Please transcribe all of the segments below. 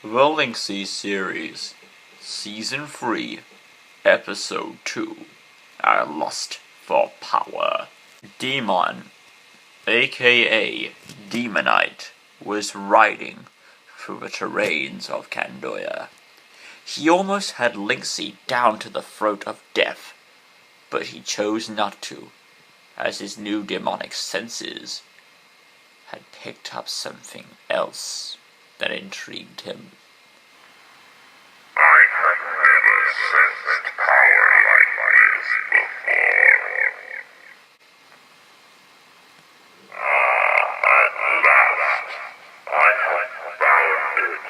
The Lynxy series, Season 3, Episode 2, Our Lust for Power. Demon, aka Demonite, was riding through the terrains of Candoya. He almost had Lynxy down to the throat of death, but he chose not to, as his new demonic senses had picked up something else that intrigued him. I have never sensed power like this before. At last, I have found it.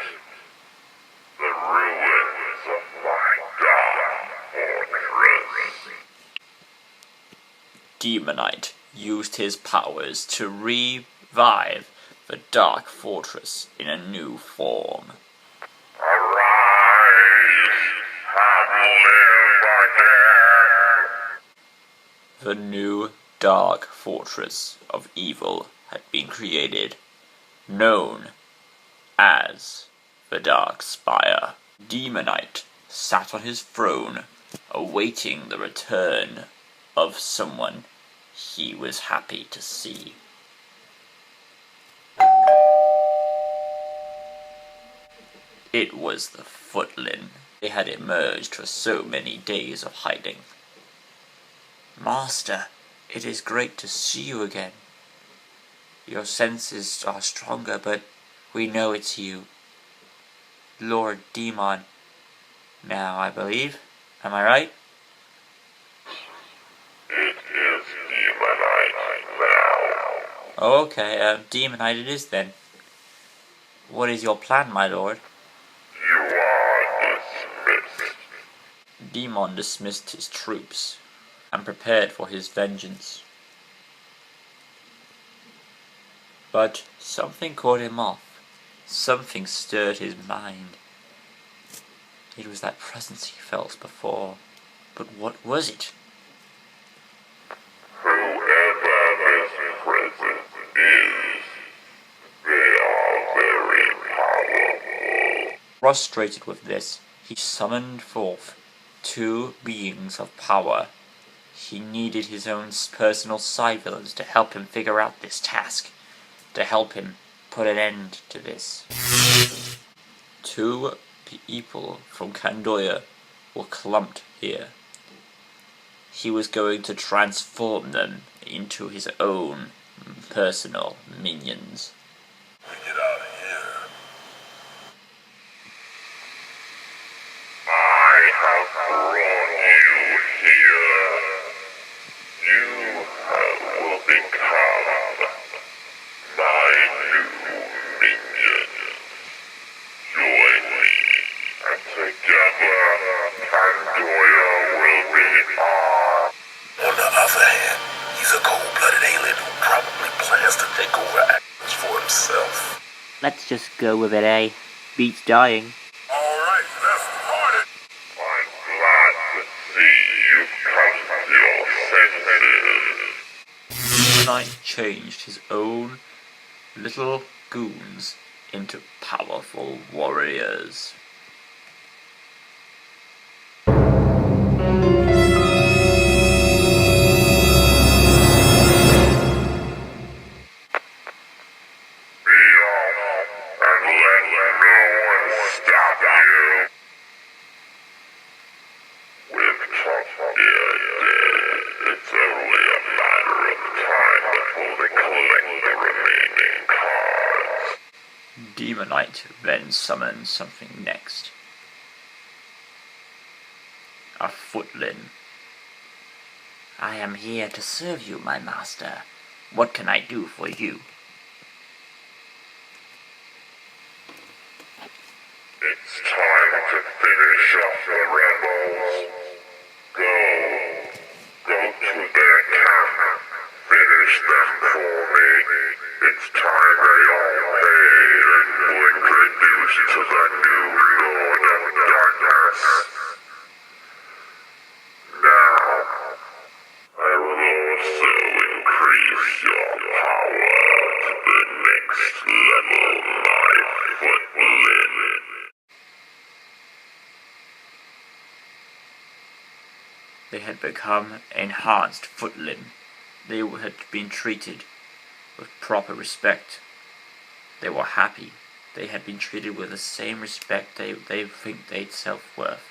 The ruins of my dark fortress. Demonite used his powers to revive the Dark Fortress in a new form. Arise and live again. The new Dark Fortress of Evil had been created, known as the Dark Spire. Demonite sat on his throne, awaiting the return of someone he was happy to see. It was the Footling. They had emerged for so many days of hiding. Master, it is great to see you again. Your senses are stronger, but we know it's you. Lord Demon, now I believe. Am I right? It is Demonite now. Oh, okay, Demonite it is then. What is your plan, my lord? You are dismissed. Demon dismissed his troops and prepared for his vengeance. But something caught him off. Something stirred his mind. It was that presence he felt before. But what was it? Whoever this presence is, they are very powerful. Frustrated with this, he summoned forth two beings of power. He needed his own personal side villains to help him figure out this task, to help him put an end to this. Two people from Candoya were clumped here. He was going to transform them into his own personal minions. Get out of here. I have brought you here. You will become my new minion. Join me, and together Candoya will be ours. On the other hand, he's a cold-blooded alien who probably plans to take over actions for himself. Let's just go with it, eh? Beats dying. Alright, let's start it! I'm glad to see you've come to your senses. Demonite changed his own little goons into powerful warriors. Be off and let no one stop you. With Candoya dead, it's only a matter of time before they collect the remaining cards. Demonite then summoned something next. A Footling. I am here to serve you, my master. What can I do for you? It's time to finish off the rebels. Go to their camp. Finish them for me. It's time they all paid and were introduced to the new Lord of Darkness. Now, I will also increase your power to the next level, my Footling. They had become enhanced footling. They had been treated with proper respect. They were happy. They had been treated with the same respect they think they'd self-worth.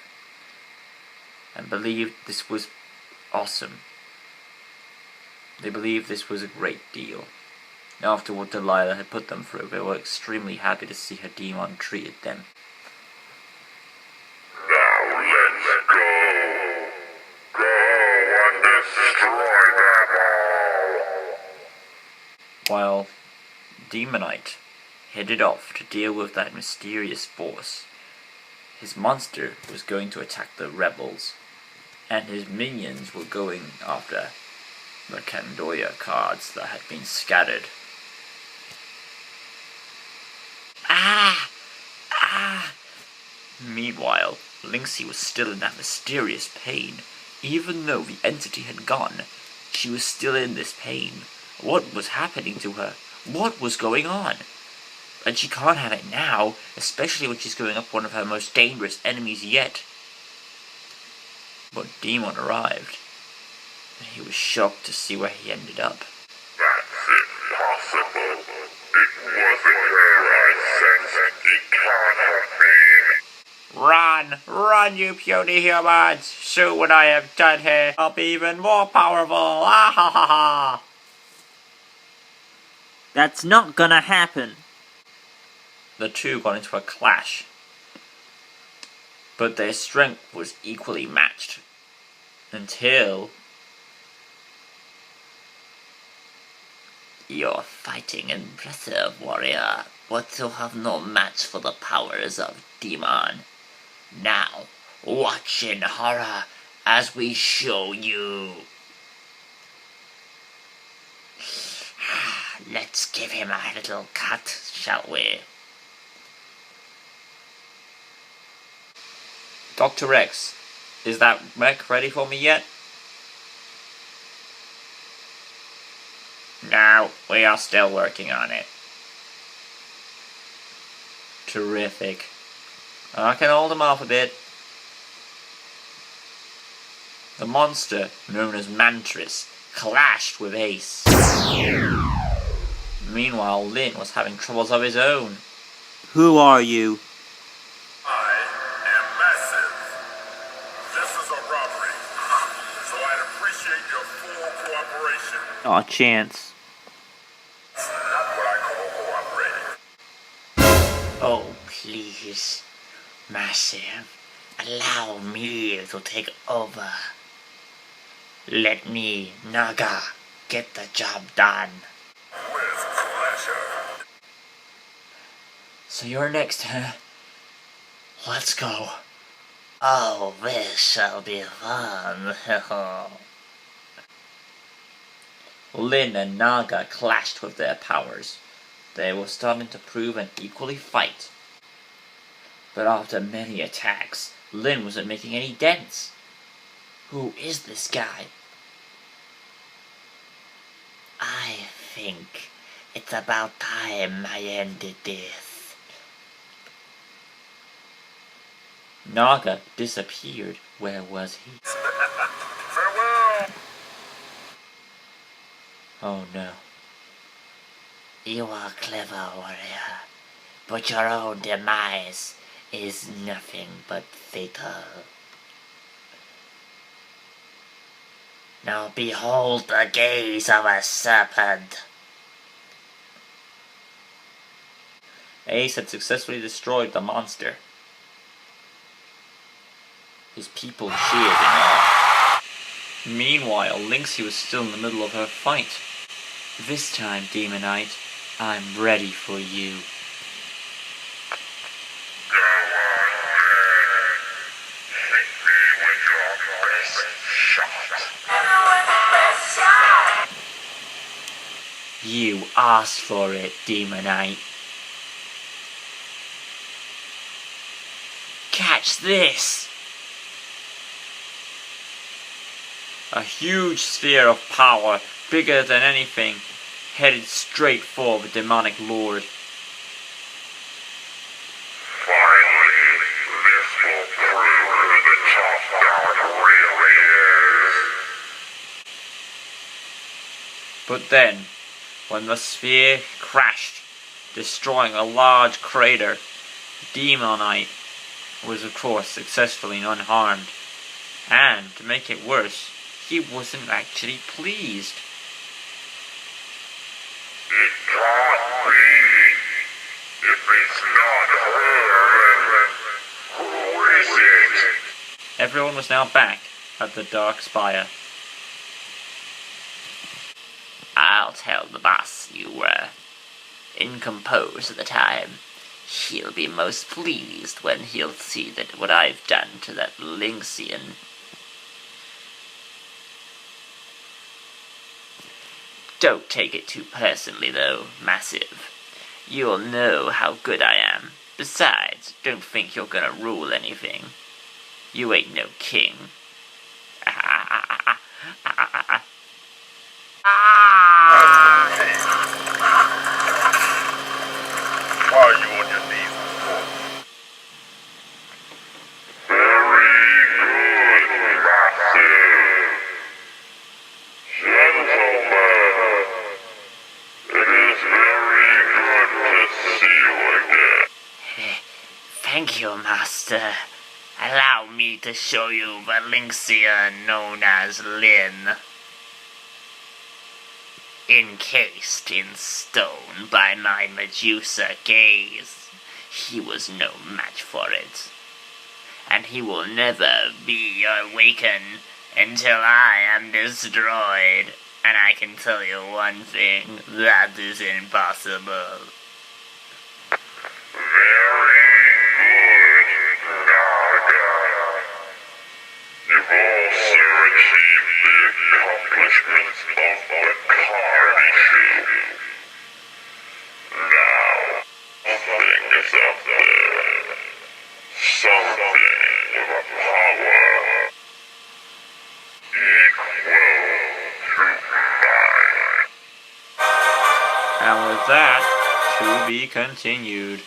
And believed this was awesome. They believed this was a great deal. After what Delilah had put them through, they were extremely happy to see how Demon treated them. Now let's go. Go and destroy them all. While Demonite headed off to deal with that mysterious force, his monster was going to attack the rebels, and his minions were going after the Kandoya cards that had been scattered. Ah! Meanwhile, Lynxy was still in that mysterious pain. Even though the entity had gone, she was still in this pain. What was happening to her? What was going on? And she can't have it now, especially when she's going up one of her most dangerous enemies yet. But Demon arrived, and he was shocked to see where he ended up. That's impossible. It wasn't her I sensed. It can't have been. Run, you puny humans! Soon when I am done here, I'll be even more powerful! Ah ha ha ha! That's not gonna happen. The two got into a clash, but their strength was equally matched, until... You're fighting impressive, warrior, but you have no match for the powers of Demon. Now, watch in horror as we show you. Let's give him a little cut, shall we? Dr. X, is that mech ready for me yet? No, we are still working on it. Terrific. I can hold him off a bit. The monster, known as Mantris, clashed with Ace. Meanwhile, Lynn was having troubles of his own. Who are you? I am massive. This is a robbery, so I'd appreciate your full cooperation. Aw, Chance. Not what I call cooperating. Oh, please, Massive, allow me to take over. Let me, Naga, get the job done. With pleasure. So you're next, huh? Let's go. Oh, this shall be fun. Lin and Naga clashed with their powers. They were starting to prove an equally fight. But after many attacks, Lin wasn't making any dents. Who is this guy? I think it's about time I ended this. Naga disappeared. Where was he? Farewell. Oh no. You are clever, warrior, but your own demise is nothing but fatal. Now behold the gaze of a serpent. Ace had successfully destroyed the monster. His people cheered in awe. Meanwhile, Lynxy was still in the middle of her fight. This time, Demonite, I'm ready for you. Go on, then. Hit me with your best shot. You asked for it, Demonite. Catch this! A huge sphere of power, bigger than anything, headed straight for the demonic lord. Finally, this will prove who the top dog really is. But then, when the sphere crashed, destroying a large crater, the Demonite was of course successfully unharmed. And, to make it worse, he wasn't actually pleased. It can't be. If it's not her, who is it? Everyone was now back at the Dark Spire. I'll tell the boss you were incomposed at the time. He'll be most pleased when he'll see that what I've done to that Lynxian. Don't take it too personally, though, Massive. You'll know how good I am. Besides, don't think you're gonna rule anything. You ain't no king. Why are you on your knees for? Very good, Massive. Gentlemen, it is very good to see you again. Thank you, Master. Allow me to show you the Lynxia known as Lyn. Encased in stone by my Medusa gaze, he was no match for it. And he will never be awakened until I am destroyed. And I can tell you one thing, that is impossible. Very good, Naga. You've also achieved the accomplishments of the card issue. Now, something is up there. Something with a power equal to mine. And with that, to be continued.